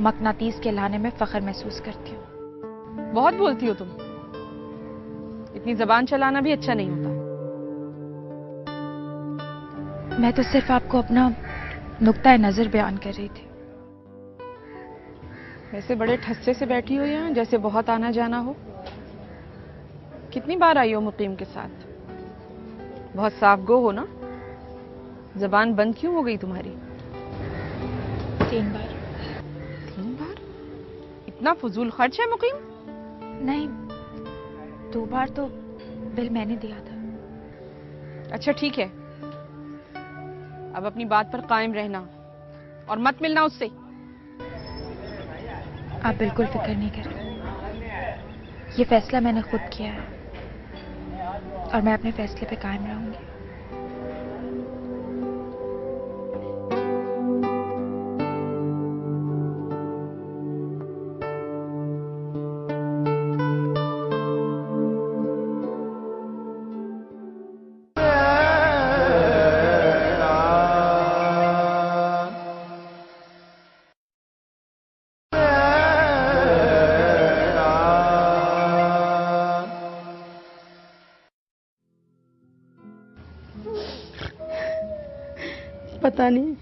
मकनातीस के लाने में फख्र महसूस करती हूँ। बहुत बोलती हो तुम, इतनी जबान चलाना भी अच्छा नहीं होता। मैं तो सिर्फ आपको अपना नुक्ता नजर बयान कर रही थी। वैसे बड़े ठस्से से बैठी हो यहाँ, जैसे बहुत आना जाना हो। कितनी बार आई हो मुकीम के साथ? बहुत साफ गो हो ना, जबान बंद क्यों हो गई तुम्हारी? 3 बार। 3 बार? इतना फजूल खर्च है मुकीम? नहीं, 2 बार तो बिल मैंने दिया था। अच्छा ठीक है, अब अपनी बात पर कायम रहना और मत मिलना उससे। आप बिल्कुल फिक्र नहीं करें, ये फैसला मैंने खुद किया है और मैं अपने फैसले पे कायम रहूंगी। पता नहीं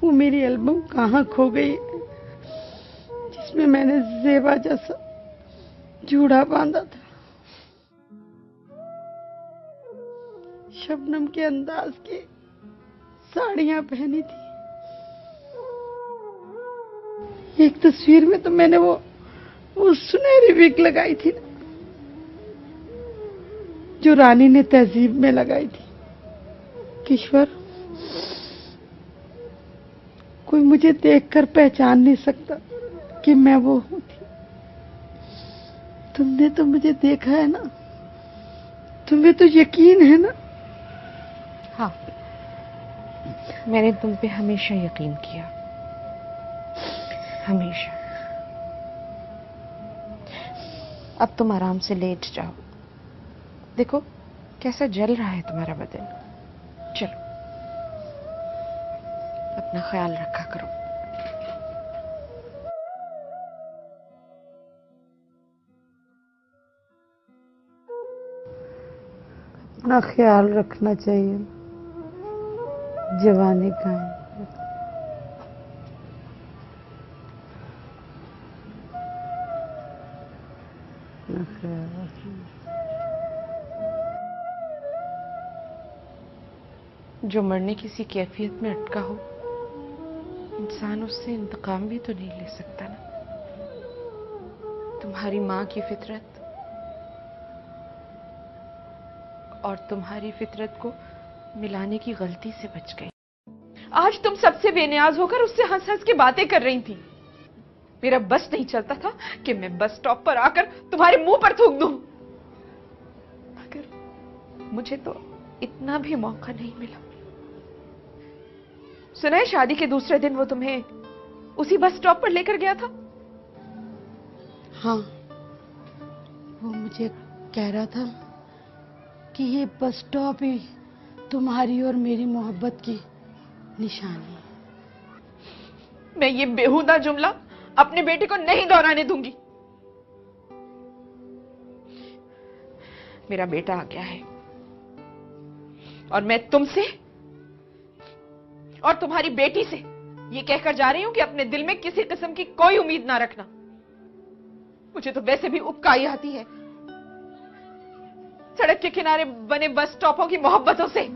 वो मेरी एल्बम कहाँ खो गई, जिसमें मैंने ज़ेबा जैसा जूड़ा बांधा था, शबनम के अंदाज की साड़ियां पहनी थी। एक तस्वीर में तो मैंने वो सुनहरी विग लगाई थी ना, जो रानी ने तहजीब में लगाई थी। किश्वर, कोई मुझे देखकर पहचान नहीं सकता कि मैं वो हूं थी। तुमने तो मुझे देखा है ना, तुम्हें तो यकीन है ना? हाँ, मैंने तुम पे हमेशा यकीन किया, हमेशा। अब तुम आराम से लेट जाओ, देखो कैसा जल रहा है तुम्हारा बदन। चलो, अपना ख्याल रखा करो। अपना ख्याल रखना चाहिए। जवानी का है। अपना ख्याल रखना। जो मरने किसी कैफियत में अटका हो, इंसान उससे इंतकाम भी तो नहीं ले सकता ना। तुम्हारी माँ की फितरत और तुम्हारी फितरत को मिलाने की गलती से बच गई। आज तुम सबसे बेनियाज होकर उससे हंस हंस के बातें कर रही थी। मेरा बस नहीं चलता था कि मैं बस स्टॉप पर आकर तुम्हारे मुंह पर थूक दूं, मगर मुझे तो इतना भी मौका नहीं मिला। सुना है शादी के दूसरे दिन वो तुम्हें उसी बस स्टॉप पर लेकर गया था। हाँ, वो मुझे कह रहा था कि ये बस स्टॉप ही तुम्हारी और मेरी मोहब्बत की निशानी है। मैं ये बेहुदा जुमला अपने बेटे को नहीं दोहराने दूंगी। मेरा बेटा आ गया है और मैं तुमसे और तुम्हारी बेटी से ये कहकर जा रही हूं कि अपने दिल में किसी किस्म की कोई उम्मीद ना रखना। मुझे तो वैसे भी उबकाई आती है सड़क के किनारे बने बस स्टॉपों की मोहब्बतों से।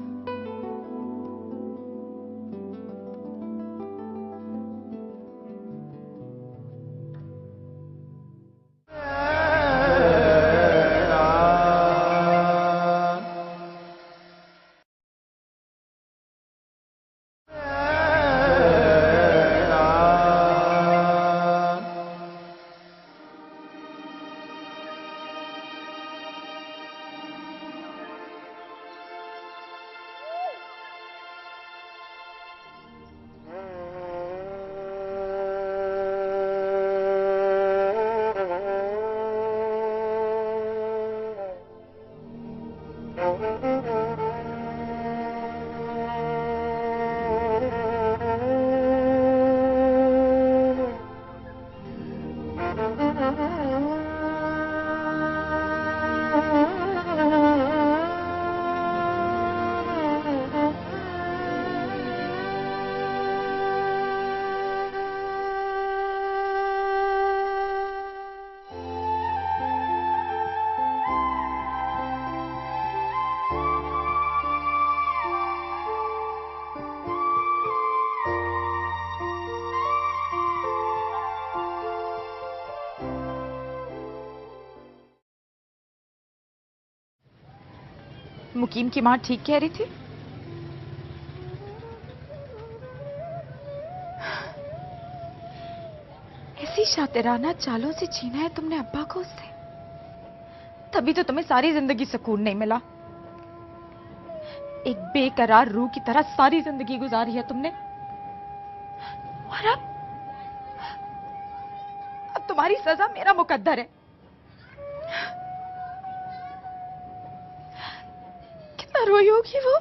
मुकीम की माँ ठीक कह रही थी। ऐसी शातिराना चालों से छीना है तुमने अब्बा को उससे, तभी तो तुम्हें सारी जिंदगी सुकून नहीं मिला। एक बेकरार रूह की तरह सारी जिंदगी गुजारी है तुमने, और अब तुम्हारी सजा मेरा मुकद्दर है। कितना रोई होगी वो।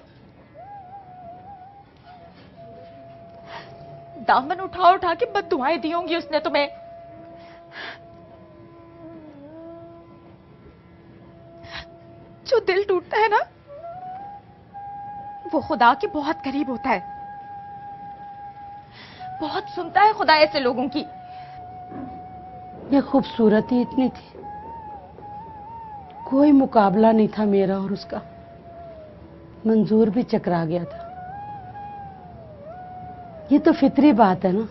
दामन उठा उठा के बद्दुआएं दी होंगी उसने तुम्हें। जो दिल टूटता है ना, वो खुदा के बहुत करीब होता है, बहुत सुनता है खुदा ऐसे लोगों की। ये खूबसूरती इतनी थी, कोई मुकाबला नहीं था मेरा और उसका। मंजूर भी चकरा गया था। ये तो फितरी बात है ना,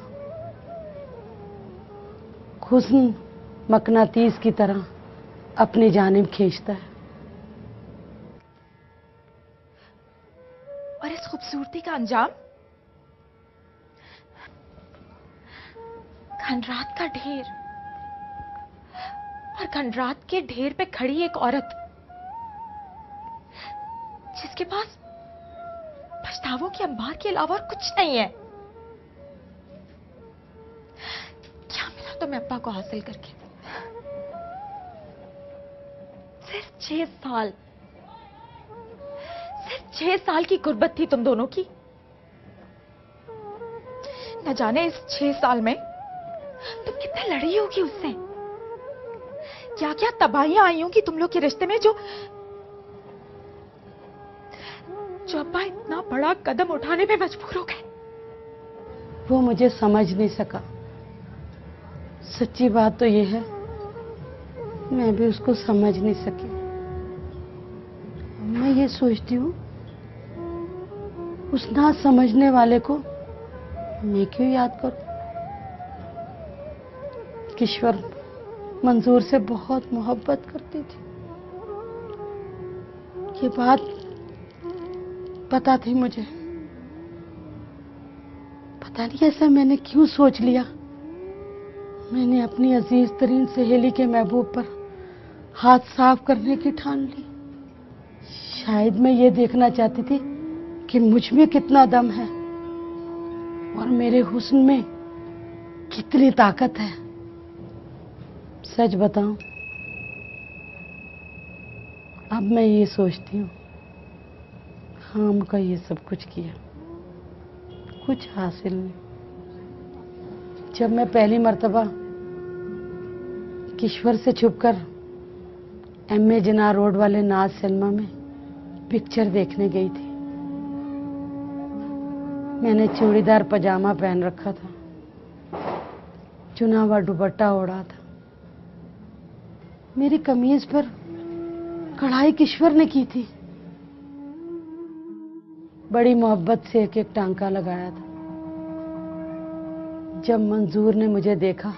हुस्न मकनातीस की तरह अपनी जानिब खींचता है। और इस खूबसूरती का अंजाम खंडरात का ढेर, और खंडरात के ढेर पे खड़ी एक औरत जिसके पास पछतावों के अंबार के अलावा और कुछ नहीं है। क्या मिला तुम्हें अब्बा को हासिल करके? सिर्फ 6 साल, सिर्फ 6 साल की गुर्बत थी तुम दोनों की। न जाने इस 6 साल में तुम कितने लड़ी होगी उससे, क्या क्या तबाहियां आई होंगी तुम लोग के रिश्ते में, जो जो अब्बा इतना बड़ा कदम उठाने पे मजबूर हो गए। वो मुझे समझ नहीं सका। सच्ची बात तो ये है, मैं भी उसको समझ नहीं सकी। मैं ये सोचती हूँ, उस ना समझने वाले को मैं क्यों याद करूं? किश्वर मंजूर से बहुत मोहब्बत करती थी, ये बात पता थी मुझे। पता नहीं ऐसा मैंने क्यों सोच लिया। मैंने अपनी अजीज तरीन सहेली के महबूब पर हाथ साफ करने की ठान ली। शायद मैं ये देखना चाहती थी कि मुझ में कितना दम है और मेरे हुस्न में कितनी ताकत है। सच बताऊं, अब मैं ये सोचती हूँ, हम का ये सब कुछ किया, कुछ हासिल नहीं। जब मैं पहली मर्तबा किश्वर से छुपकर एमए जिना रोड वाले नाज सिनेमा में पिक्चर देखने गई थी, मैंने चूड़ीदार पजामा पहन रखा था, चुना हुआ दुपट्टा ओढ़ा था। मेरी कमीज पर कढ़ाई किश्वर ने की थी। बड़ी मोहब्बत से एक एक टांका लगाया था। जब मंजूर ने मुझे देखा,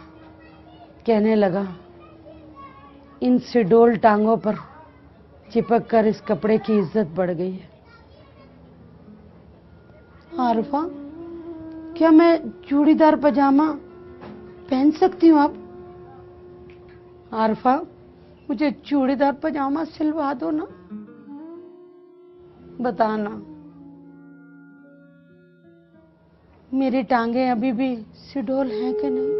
कहने लगा, इन सिडोल टांगों पर चिपक कर इस कपड़े की इज्जत बढ़ गई है। आरफा, क्या मैं चूड़ीदार पजामा पहन सकती हूँ अब? आरफा, मुझे चूड़ीदार पजामा सिलवा दो ना, बताना। मेरी टांगे अभी भी सिडोल हैं कि नहीं?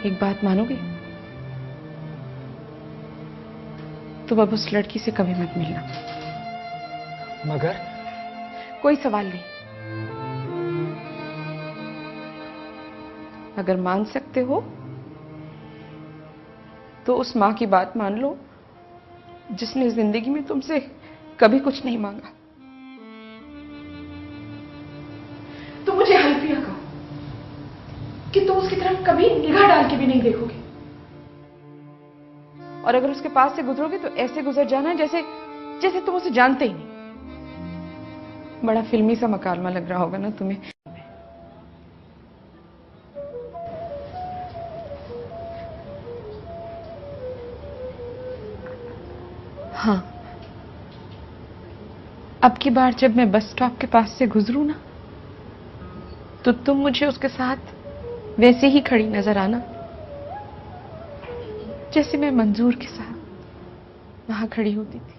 एक बात मानोगे? तुम अब उस लड़की से कभी मत मिलना। मगर कोई सवाल नहीं। अगर मान सकते हो तो उस मां की बात मान लो जिसने जिंदगी में तुमसे कभी कुछ नहीं मांगा। तो मुझे हल्फिया कहो कि तुम उसकी तरफ कभी निगाह डाल के भी नहीं देखोगे, और अगर उसके पास से गुजरोगे तो ऐसे गुजर जाना जैसे जैसे तुम उसे जानते ही नहीं। बड़ा फिल्मी सा मकालमा लग रहा होगा ना तुम्हें। हाँ, अब की बार जब मैं बस स्टॉप के पास से गुजरूं ना, तो तुम मुझे उसके साथ वैसे ही खड़ी नजर आना जैसे मैं मंजूर के साथ वहां खड़ी होती थी।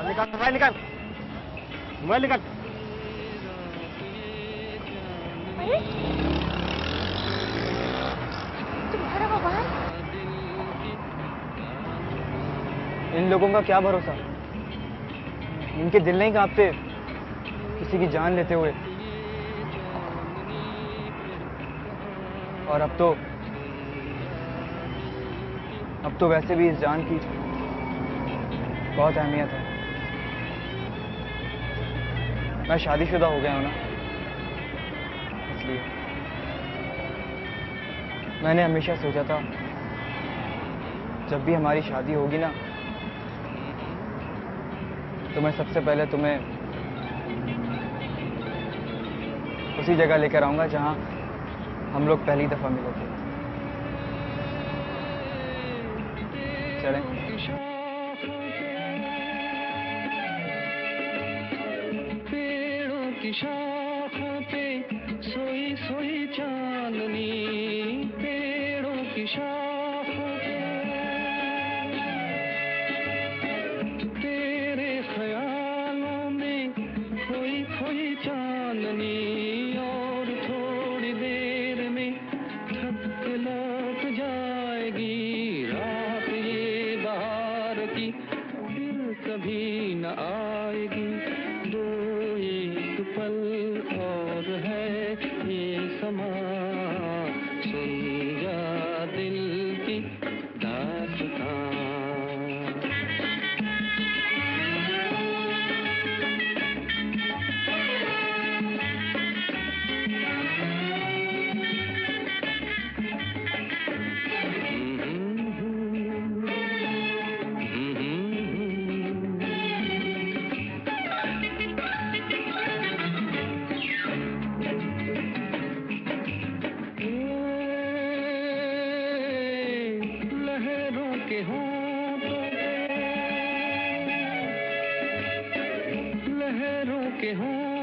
निकाल मोबाइल, निकाल मोबाइल, निकाल। तुम्हारा मोबाइल? इन लोगों का क्या भरोसा, इनके दिल नहीं कांपते किसी की जान लेते हुए। और अब तो वैसे भी इस जान की बहुत अहमियत है। मैं शादीशुदा हो गया हूं ना, इसलिए। मैंने हमेशा सोचा था जब भी हमारी शादी होगी ना तो मैं सबसे पहले तुम्हें उसी जगह लेकर आऊंगा जहां हम लोग पहली दफा मिले थे। चलें? पेड़ों की शाखों पे सोई सोई चांदनी, पेड़ों की शाखों पे तेरे ख्यालों में खोई खोई चांदनी, और थोड़ी देर में थक के लौट जाएगी रात ये बाहर की, फिर कभी न आएगी। दो एक पल और है ये समा, सुन जा दिल की दास्तां। लहरों के होंठों पे, लहरों के होंठों